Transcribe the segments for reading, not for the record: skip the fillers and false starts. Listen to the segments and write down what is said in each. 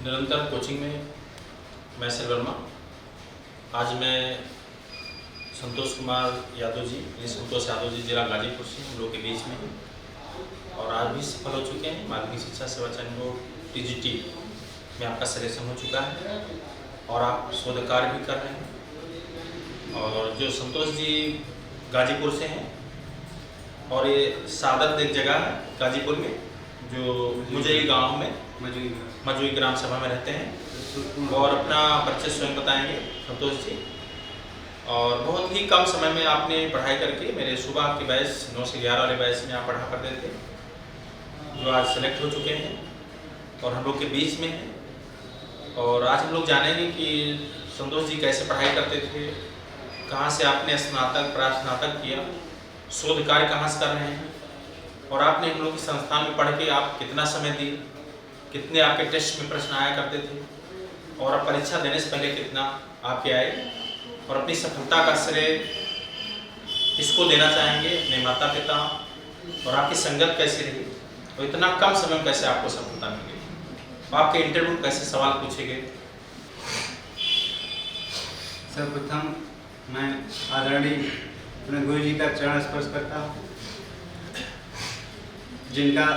निरंतर कोचिंग में मैं सर वर्मा। आज मैं संतोष कुमार यादव जी, ये संतोष यादव जी जिला गाजीपुर से हम लोग के बीच में हैं और आज भी सफल हो चुके हैं। माध्यमिक शिक्षा सेवा चयन बोर्ड TGT में आपका सिलेक्शन हो चुका है और आप शोध कार्य भी कर रहे हैं। और जो संतोष जी गाजीपुर से हैं और ये सादत एक जगह है गाजीपुर में जो मुझई गांव में मजुई ग्राम सभा में रहते हैं और अपना परिचय स्वयं बताएंगे संतोष जी। और बहुत ही कम समय में आपने पढ़ाई करके मेरे सुबह के बैच 9 से 11 वाले बैच में आप पढ़ा करते थे, जो आज सेलेक्ट हो चुके हैं और हम लोग के बीच में हैं। और आज हम लोग जानेंगे कि संतोष जी कैसे पढ़ाई करते थे, कहाँ से आपने स्नातक प्रास्नातक किया, शोध कार्य कहाँ से कर रहे हैं और आपने हम लोग की संस्थान में पढ़ के आप कितना समय दिए, कितने आपके टेस्ट में प्रश्न आया करते थे और आप परीक्षा देने से पहले कितना आपके आए और अपनी सफलता का श्रेय इसको देना चाहेंगे अपने माता पिता और आपकी संगत कैसी रही और इतना कम समय में कैसे आपको सफलता मिली, आपके इंटरव्यू कैसे सवाल पूछे गए। सर्वप्रथम मैं आदरणीय अपने गुरु जी का चरण स्पर्श करता हूँ, जिनका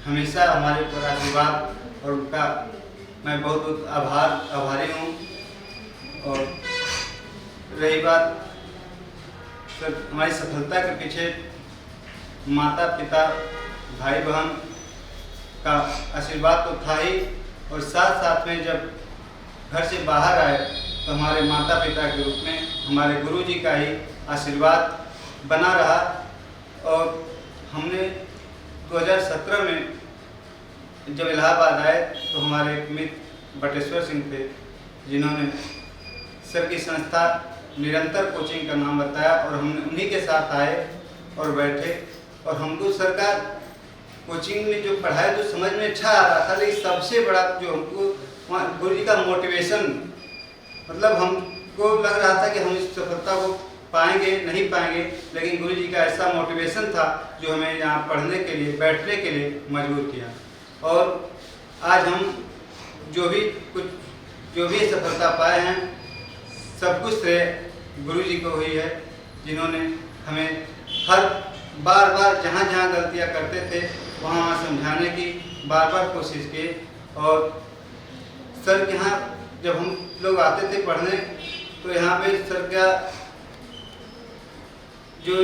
हमेशा हमारे ऊपर आशीर्वाद और उनका मैं बहुत बहुत आभारी हूँ। और रही बात सर, हमारी सफलता के पीछे माता पिता भाई बहन का आशीर्वाद तो था ही और साथ साथ में जब घर से बाहर आए तो हमारे माता पिता के रूप में हमारे गुरु जी का ही आशीर्वाद बना रहा। और हमने 2017 में जब इलाहाबाद आए तो हमारे एक मित्र बटेश्वर सिंह थे, जिन्होंने सर की संस्था निरंतर कोचिंग का नाम बताया और हमने उन्हीं के साथ आए और बैठे और हमको सर का कोचिंग में जो पढ़ाया जो समझ में अच्छा आ रहा था, लेकिन सबसे बड़ा जो हमको गुरु जी का मोटिवेशन, मतलब हमको लग रहा था कि हम इस सफलता को पाएंगे नहीं पाएंगे, लेकिन गुरु जी का ऐसा मोटिवेशन था जो हमें यहाँ पढ़ने के लिए बैठने के लिए मजबूर किया। और आज हम जो भी सफलता पाए हैं सब कुछ श्रेय गुरु जी को हुई है, जिन्होंने हमें हर बार जहाँ गलतियाँ करते थे वहाँ समझाने की बार कोशिश की। और सर के यहाँ जब हम लोग आते थे पढ़ने तो यहाँ पे सर का जो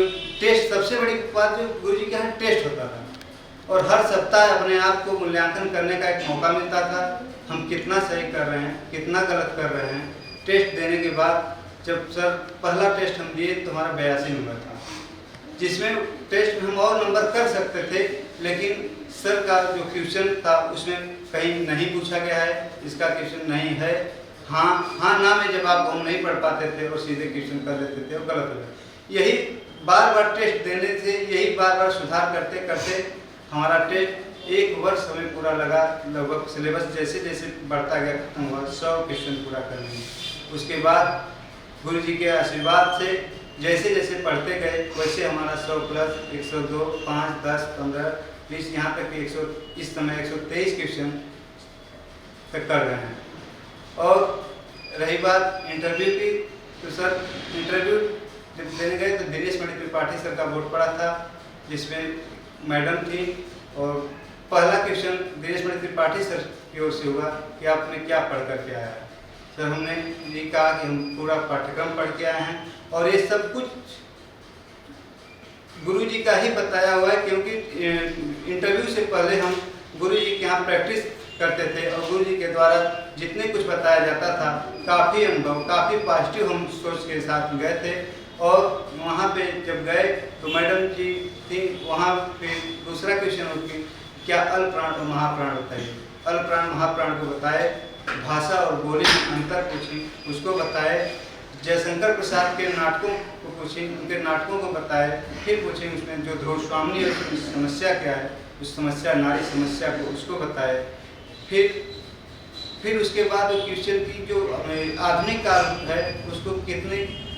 टेस्ट, सबसे बड़ी बात जो गुरु जी के यहाँ टेस्ट होता था और हर सप्ताह अपने आप को मूल्यांकन करने का एक मौका मिलता था, हम कितना सही कर रहे हैं कितना गलत कर रहे हैं। टेस्ट देने के बाद जब सर पहला टेस्ट हम दिए तो हमारा 82 नंबर था, जिसमें टेस्ट में हम और नंबर कर सकते थे, लेकिन सर का जो क्वेश्चन था उसमें कहीं नहीं पूछा गया है इसका क्वेश्चन नहीं है, हाँ ना में जब आप हम नहीं पढ़ पाते थे और सीधे क्वेश्चन कर लेते थे और गलत हो गया। यही बार टेस्ट देने से, यही बार सुधार करते करते हमारा टेस्ट 1 वर्ष हमें पूरा लगा। लगभग सिलेबस जैसे जैसे बढ़ता गया खत्म हुआ 100 क्वेश्चन पूरा करने में। उसके बाद गुरु जी के आशीर्वाद से जैसे जैसे पढ़ते गए वैसे हमारा 100 प्लस 102, 5, 10, 15, 20 यहाँ तक कि इस समय 123 क्वेश्चन तक कर रहे हैं। और रही बात इंटरव्यू की, तो सर इंटरव्यू जब देने गए तो दिनेश मणि त्रिपाठी सर का बोर्ड पड़ा था, जिसमें मैडम थी और पहला क्वेश्चन दिनेश मणि त्रिपाठी सर की ओर से हुआ कि आपने क्या पढ़ करके आया। सर हमने ये कहा कि हम पूरा पाठ्यक्रम पढ़ के आए हैं और ये सब कुछ गुरु जी का ही बताया हुआ है, क्योंकि इंटरव्यू से पहले हम गुरु जी के यहाँ प्रैक्टिस करते थे और गुरु जी के द्वारा जितने कुछ बताया जाता था काफ़ी अनुभव, काफ़ी पॉजिटिव हम सोच के साथ गए थे। और वहाँ पे जब गए तो मैडम जी थी, वहाँ पे दूसरा क्वेश्चन होती क्या अल्पप्राण और महाप्राण बताइए। अल्पप्राण महाप्राण को बताए, भाषा और बोली में अंतर पूछी उसको बताए, जयशंकर प्रसाद के नाटकों को पूछी उनके नाटकों को बताए, फिर पूछे उसमें जो ध्रुव स्वामी है उसकी समस्या क्या है, उस समस्या नारी समस्या को उसको बताए। फिर उसके बाद क्वेश्चन की जो आधुनिक काल है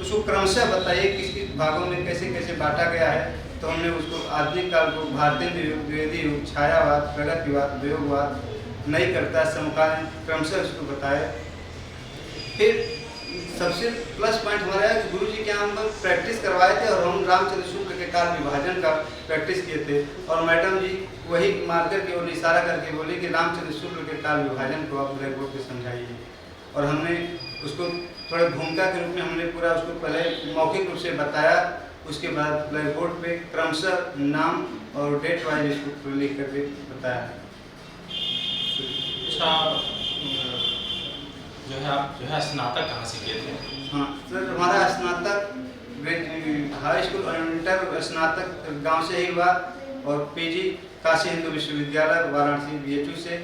उसको क्रमशः बताइए किस किस भागों में कैसे कैसे बांटा गया है। तो हमने उसको आधुनिक काल को भारतीय द्विवेदी युग, छायावाद, प्रगतिवाद, वियोगवाद नहीं करता, समकालीन क्रमशः उसको बताया। फिर सबसे प्लस पॉइंट हमारा है कि गुरु जी के यहाँ हम लोग प्रैक्टिस करवाए थे और हम रामचंद्र शुक्ल के काल विभाजन का प्रैक्टिस किए थे, और मैडम जी वही मार्कर के और इशारा करके बोले कि रामचंद्र शुक्ल के काल विभाजन को आप ब्लैक बोर्ड पर समझाइए। और हमने उसको थोड़े भूमिका के रूप में हमने पूरा उसको पहले मौखिक रूप से बताया, उसके बाद ब्लैक बोर्ड पे क्रमशः नाम और डेट वाइज इसको लिख करके बताया। अच्छा, जो है आप जो है स्नातक कहाँ से किए थे? हाँ सर, हमारा स्नातक हाई स्कूल और इंटर स्नातक गांव से ही हुआ, और पीजी काशी हिंदू विश्वविद्यालय वाराणसी BHU से,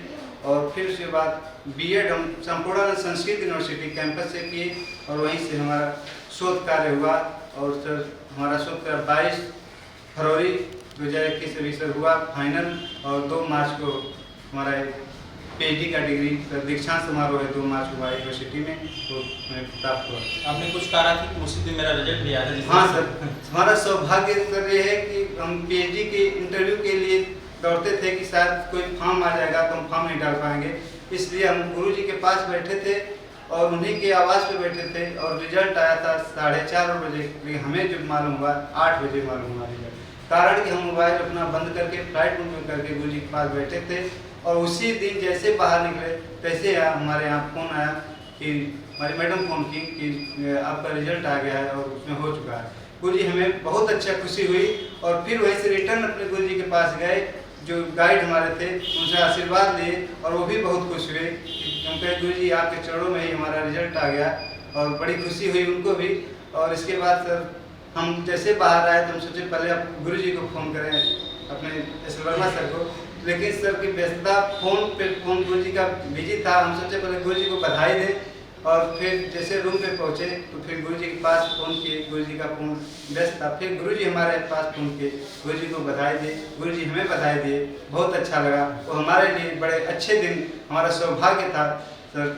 और फिर उसके बाद बीएड हम संपूर्णानंद संस्कृत यूनिवर्सिटी कैंपस से किए, और वहीं से हमारा शोध कार्य हुआ। और सर हमारा शोध कार्य 22 फरवरी 2021 से सर हुआ फाइनल, और 2 मार्च को हमारा PhD का डिग्री का दीक्षांत समारोह है 2 मार्च को यूनिवर्सिटी में, तो प्राप्त हुआ। आपने कुछ कहा था कि उसी दिन मेरा रिजल्ट भी आया था? हाँ सर, हमारा सौभाग्य सर ये है कि हम PhD के इंटरव्यू के लिए दौड़ते थे कि शायद कोई फॉर्म आ जाएगा तो हम फॉर्म नहीं डाल पाएंगे, इसलिए हम गुरु जी के पास बैठे थे और उन्हीं के आवाज़ पे बैठे थे, और रिजल्ट आया था 4:30 बजे, लेकिन हमें जो मालूम हुआ 8 बजे मालूम हुआ रिजल्ट। कारण कि हम मोबाइल अपना बंद करके फ्लाइट मोड में करके गुरु जी के पास बैठे थे, और उसी दिन जैसे बाहर निकले तैसे हमारे यहाँ फ़ोन आया कि हमारी मैडम फ़ोन की कि आपका रिजल्ट आ गया है और उसमें हो चुका है। गुरु जी हमें बहुत अच्छा खुशी हुई, और फिर वहीं से रिटर्न अपने गुरु जी के पास गए, जो गाइड हमारे थे उनसे आशीर्वाद लिए, और वो भी बहुत खुश हुए हम कहे गुरु जी आपके चरणों में ही हमारा रिजल्ट आ गया, और बड़ी खुशी हुई उनको भी। और इसके बाद सर हम जैसे बाहर आए तो हम सोचे पहले आप गुरु जी को फ़ोन करें, अपने एस वर्मा सर को, लेकिन सर की व्यस्तता फ़ोन गुरु जी का बिजी था। हम सोचे पहले गुरु जी को बधाई दें, और फिर जैसे रूम पे पहुँचे तो फिर गुरु जी के पास फ़ोन किए, गुरु जी का फ़ोन व्यस्त था, फिर गुरु जी हमारे पास फ़ोन किए, गुरु जी को बधाई दी, गुरु जी हमें बधाई दिए, बहुत अच्छा लगा। वो हमारे लिए बड़े अच्छे दिन, हमारा सौभाग्य था सर।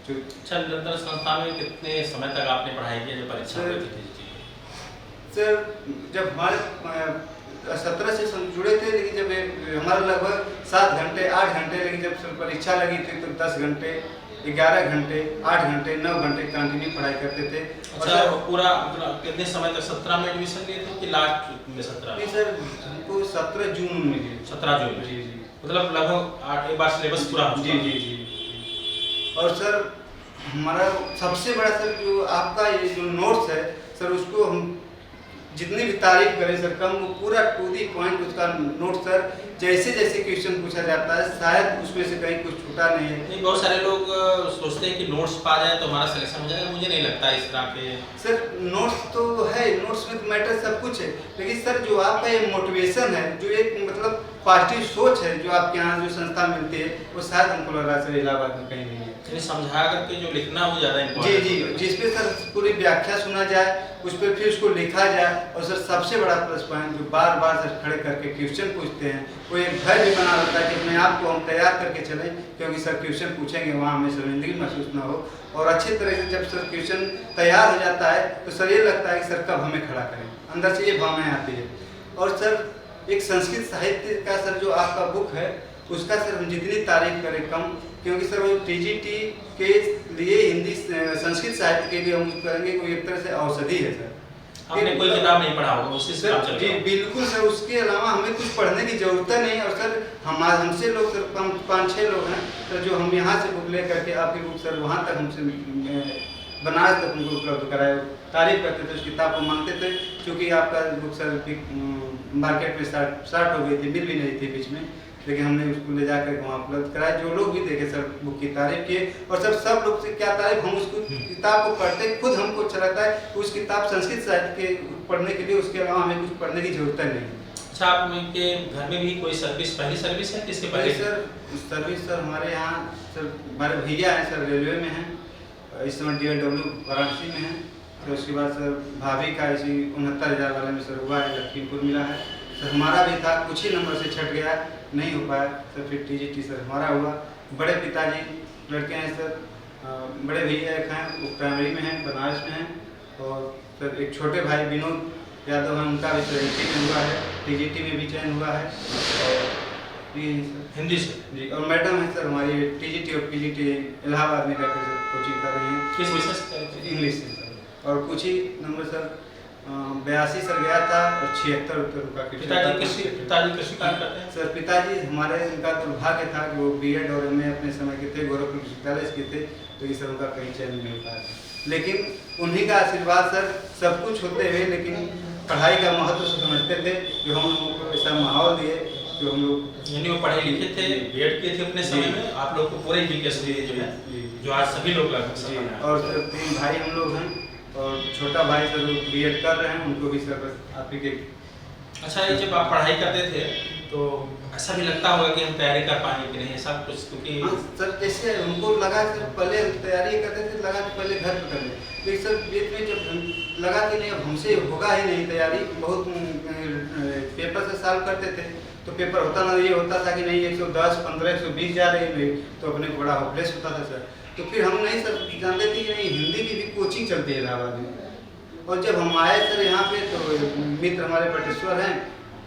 अच्छा, निरंतर संस्था में कितने समय तक आपने पढ़ाई की जो परीक्षा हुई थी? सर जब हमारे 17 से जुड़े थे, लेकिन जब हमारा लगभग 7 घंटे 8 घंटे, लेकिन जब सर परीक्षा लगी थी तो 10 घंटे 11 घंटे 8 घंटे 9 घंटे कंटिन्यू पढ़ाई करते थे। अच्छा, पूरा कितने समय तक 17 में एडमिशन लिए थे कि लास्ट में 17? नहीं सर, हमको 17 जून में मिली। 17 जून? जी जी, मतलब लगभग 8 एक बार सिलेबस पूरा। जी जी जी। और सर हमारा सबसे बड़ा सर जो आपका ये जो नोट्स है सर, उसको हम जितनी भी तारीफ करें सर कम, वो पूरा टू दी पॉइंट उसका नोट सर, जैसे जैसे क्वेश्चन पूछा जाता है शायद उसमें से कहीं कुछ छूटा नहीं है। नहीं, बहुत सारे लोग सोचते हैं कि नोट्स पा जाए तो हमारा सिलेक्शन हो जाएगा, मुझे नहीं लगता इस तरह के। सर नोट्स तो है, नोट्स में तो मैटर सब कुछ है, लेकिन सर जो आपका ये मोटिवेशन है, जो एक मतलब पॉजिटिव सोच है जो आपके यहाँ जो संस्था मिलती है, वो शायद हमको लग रहा है सर इलाहाबाद में कहीं नहीं है। समझा करके जो लिखना वो ज़्यादा जी इम्पोर्टेंट। जी, जिसपे सर पूरी व्याख्या सुना जाए, उस पर फिर उसको लिखा जाए, और सर सबसे बड़ा प्लस पॉइंट जो बार बार सर खड़े करके क्वेश्चन पूछते हैं, वो एक भय भी बना रहता है कि अपने आप को हम तैयार करके चलें, क्योंकि सर क्वेश्चन पूछेंगे वहाँ हमें शर्मिंदगी महसूस ना हो। और अच्छी तरह से जब सर क्वेश्चन तैयार हो जाता है तो सर ये लगता है कि सर कब हमें खड़ा करें, अंदर से ये भावनाएं आती है। और सर एक संस्कृत साहित्य का सर जो आपका बुक है, उसका सर हम जितनी तारीफ करें कम, क्योंकि सर वो TGT के लिए हिंदी संस्कृत साहित्य के लिए हम करेंगे कोई एक तरह से औषधि है सर। आपने कोई किताब नहीं पढ़ा होगा उसी से काम चल रहा है? बिल्कुल सर, उसके अलावा हमें कुछ पढ़ने की जरूरत नहीं। और सर हमसे लोग सर 5-6 लोग हैं सर, जो हम यहाँ से बुक ले करके आपकी बुक सर वहाँ तक हमसे बनारस तक उनको उपलब्ध कराए, तारीफ करते थे, उस किताब को मांगते थे, क्योंकि आपका बुक सर मार्केट में स्टार्ट हो गई थी, मिल भी नहीं थी बीच में, लेकिन हमने उसको ले जाकर वहाँ उपलब्ध कराया। जो लोग भी देखे सर बुक की तारीफ किए, और सर सब लोग से क्या तारीफ, हम उसको किताब को पढ़ते खुद हमको अच्छा लगता है। उस किताब संस्कृत साहित्य के पढ़ने के लिए, उसके अलावा हमें कुछ पढ़ने की जरूरत नहीं। अच्छा, आपके घर में भी कोई सर्विस, पहली सर्विस है किसके पहले? सर सर्विस सर हमारे यहाँ सर हमारे भैया हैं सर, रेलवे में हैं, इस समय DLW वाराणसी में है। तो उसके बाद सर भाभी का इसी 69,000 वाले में सर हुआ है, लखीमपुर मिला है सर। हमारा भी था, कुछ ही नंबर से छट गया, नहीं हो पाया सर, फिर TGT सर हमारा हुआ। बड़े पिताजी लड़के हैं सर, बड़े भैया एक हैं, वो प्राइमरी में हैं, बनारस में हैं, और सर एक छोटे भाई विनोद यादव हैं, उनका भी सर 80 में हुआ है, TGT में भी चयन हुआ है। और ये है सर हिंदी से। जी। और मैडम है सर हमारी TGT और PGT इलाहाबाद में रहकर सर कोचिंग कर रही हैं। किस विषय से कर रही थी? इंग्लिश से सर। और कुछ ही नंबर सर 82 सर गया था और 76 उत्तर का पिताजी कृषि कार्य करते हैं? सर पिताजी हमारे उनका दुर्भाग्य था कि वो B.Ed और MA अपने समय के थे, गोरखपुर विश्वविद्यालय के थे, तो ये सर उनका कहीं चयन नहीं हो पाया था। लेकिन उन्हीं का आशीर्वाद सर सब कुछ होते हुए लेकिन पढ़ाई का महत्व समझते थे, जो हम लोगों को ऐसा माहौल दिए जो हम लोग, यानी वो पढ़े लिखे थे, B.Ed किए थे अपने समय में, आप लोग को पूरे एजुकेशन दिए जो है, जो आज सभी लोग लगभग सफल हैं। और सर 3 भाई हम लोग हैं और छोटा भाई सर B.Ed कर रहे हैं, उनको भी सर आप ही के। अच्छा, ये जब आप पढ़ाई करते थे तो ऐसा भी लगता होगा कि हम तैयारी कर पाएंगे कि नहीं, ऐसा कुछ? क्योंकि हाँ सर, जैसे हमको लगा सर पहले तैयारी करते थे, लगा कि पहले घर पर कर ले, लेकिन सर बीच में जब लगा कि नहीं अब हमसे होगा ही नहीं तैयारी, बहुत पेपर से सॉल्व करते थे तो पेपर होता ना, ये होता था कि नहीं 110, 15, 120 जा रही है, तो अपने को बड़ा होपलेस होता था सर। तो फिर हम नहीं सर जानते थे कि नहीं हिंदी की भी कोचिंग चलती है इलाहाबाद में। और जब हम आए सर यहाँ पे तो मित्र हमारे बटेश्वर हैं,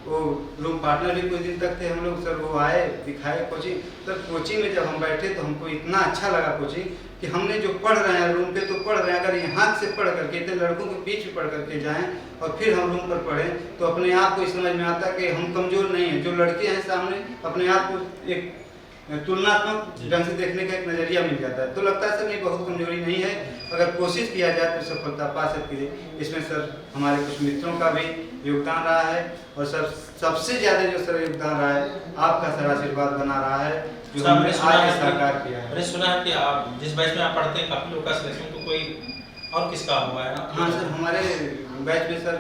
वो रूम पार्टनर भी कुछ दिन तक थे हम लोग, सर वो आए दिखाए कोचिंग। सर कोचिंग में जब हम बैठे तो हमको इतना अच्छा लगा कोचिंग कि हमने जो पढ़ रहे हैं रूम पे तो पढ़ रहे हैं, अगर यहाँ से पढ़ करके इतने लड़कों के बीच में पढ़ करके जाएं और फिर हम रूम पर पढ़ें तो अपने आप को समझ में आता है कि हम कमज़ोर नहीं हैं। जो लड़के हैं सामने अपने आप को एक तुलनात्मक ढंग से देखने का एक नज़रिया मिल जाता है, तो लगता है सर नहीं बहुत कमजोरी नहीं है, अगर कोशिश किया जाए तो सफलता पा सकती है। इसमें सर हमारे कुछ मित्रों का भी योगदान रहा है और सर सबसे ज़्यादा जो सर योगदान रहा है आपका सर आशीर्वाद बना रहा है जो हमने आज साकार किया है। मैंने सुना है कि आप जिस बैच में आप पढ़ते हैं काफ़ी लोग का सिलेक्शन तो कोई और किसका हुआ है ना? हाँ सर, हमारे बैच में सर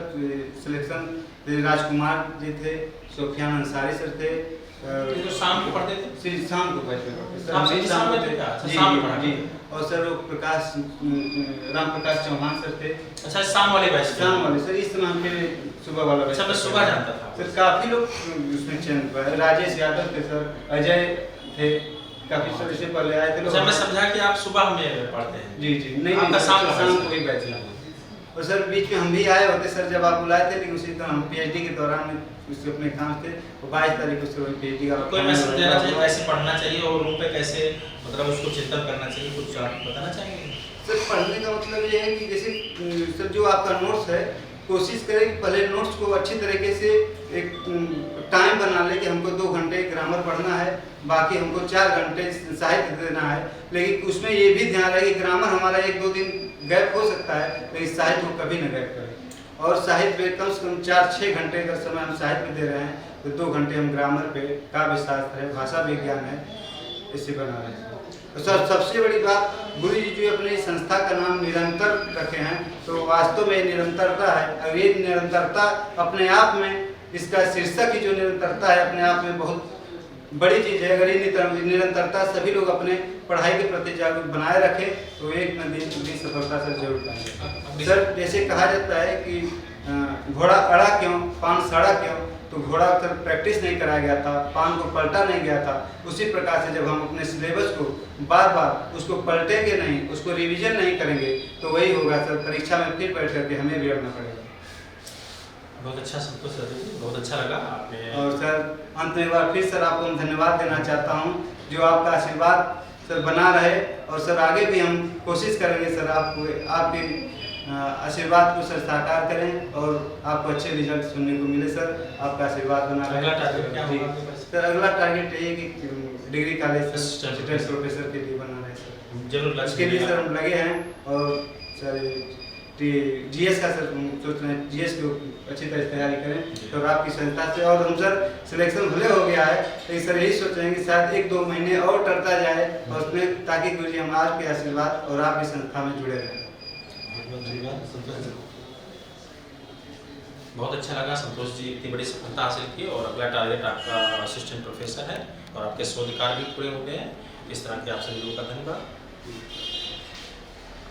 सिलेक्शन राजकुमार जी थे, सोफियान अंसारी सर थे, जो शाम को पढ़ते थे, शाम को बैच में पढ़ते सर, शाम में थे क्या? शाम में पढ़ा जी। और सर वो राम प्रकाश चौहान सर थे। अच्छा, शाम वाले बैच? शाम वाले सर, इस समय हम फिर सुबह वाला बैच। अच्छा, मैं सुबह जानता था सर, काफी लोग उसमें चयन हुआ, राजेश यादव थे सर, अजय थे, काफी सर इससे पहले आए थे लोग। अच्छा, मैं समझा कि आप सुबह में पढ़ते हैं। जी जी, नहीं आपका शाम को ही बैच है। और सर बीच में हम भी आए होते सर जब आप बुलाए थे, लेकिन उसी तरह हम PhD के दौरान में उससे अपने काम थे, और 22 तारीख को सर PhD का कोई मैसेज देना चाहिए कैसे पढ़ना चाहिए और रूम पे कैसे मतलब उसको चिंतन करना चाहिए, कुछ आप बताना चाहेंगे? सर पढ़ने का मतलब ये है कि जैसे सर जो आपका नोट्स है कोशिश करें कि पहले नोट्स को अच्छी तरीके से एक टाइम बना ले कि हमको 2 घंटे ग्रामर पढ़ना है, बाकी हमको 4 घंटे साहित्य देना है, लेकिन उसमें ये भी ध्यान रहे कि ग्रामर हमारा 1-2 दिन गैप हो सकता है, लेकिन साहित्य को कभी न गैप करें। और साहित्य में कम से कम 4-6 घंटे का समय हम साहित्य में दे रहे हैं, तो 2 घंटे हम ग्रामर पे, काव्य शास्त्र है, भाषा विज्ञान है, इससे बना रहे हैं। तो सर सबसे बड़ी बात, गुरु जी जो अपनी संस्था का नाम निरंतर रखे हैं, तो वास्तव में निरंतरता है। और ये निरंतरता अपने आप में, इसका शीर्षक की जो निरंतरता है अपने आप में बहुत बड़ी चीज़ है। अगर ये निरंतरता सभी लोग अपने पढ़ाई के प्रति जागरूक बनाए रखें तो एक न दिन सफलता से जरूर पाएंगे। सर जैसे कहा जाता है कि घोड़ा अड़ा क्यों, पान सड़ा क्यों, तो घोड़ा सर प्रैक्टिस नहीं कराया गया था, पान को पलटा नहीं गया था। उसी प्रकार से जब हम अपने सिलेबस को बार बार उसको पलटेंगे नहीं, उसको रिवीजन नहीं करेंगे, तो वही होगा सर, परीक्षा में फिर बैठ करके हमें भी अड़ना पड़ेगा। बहुत अच्छा संतोष सर जी, बहुत अच्छा लगा आपने। और सर अंत में एक बार फिर सर आपको धन्यवाद देना चाहता हूँ, जो आपका आशीर्वाद सर बना रहे, और सर आगे भी हम कोशिश करेंगे सर आपको आपके आशीर्वाद को सर साकार करें और आपको अच्छे रिजल्ट सुनने को मिले सर, आपका आशीर्वाद बना रहे। अगला टारगेट क्या होगा सर? अगला टारगेट ये कि डिग्री कॉलेज असिस्टेंट प्रोफेसर के लिए बना रहे सर, जरूर उसके लिए सर हम लगे हैं। और सर GS का सर सोच रहे हैं GS को अच्छी तरह तैयारी करें, तो आपकी संस्था से। और हम सर सिलेक्शन भले हो गया है, लेकिन सर यही सोच रहे हैं कि शायद 1-2 महीने और टरता जाए और उसमें, ताकि गुरु जी हम आपके आशीर्वाद और आपकी संस्था में जुड़े रहें। बहुत अच्छा लगा संतोष जी, इतनी बड़ी सफलता हासिल की और अगला टारगेट आपका असिस्टेंट प्रोफेसर है और आपके शोध कार्य भी पूरे हो गए हैं। इस तरह के आप सभी लोगों का धन्यवाद।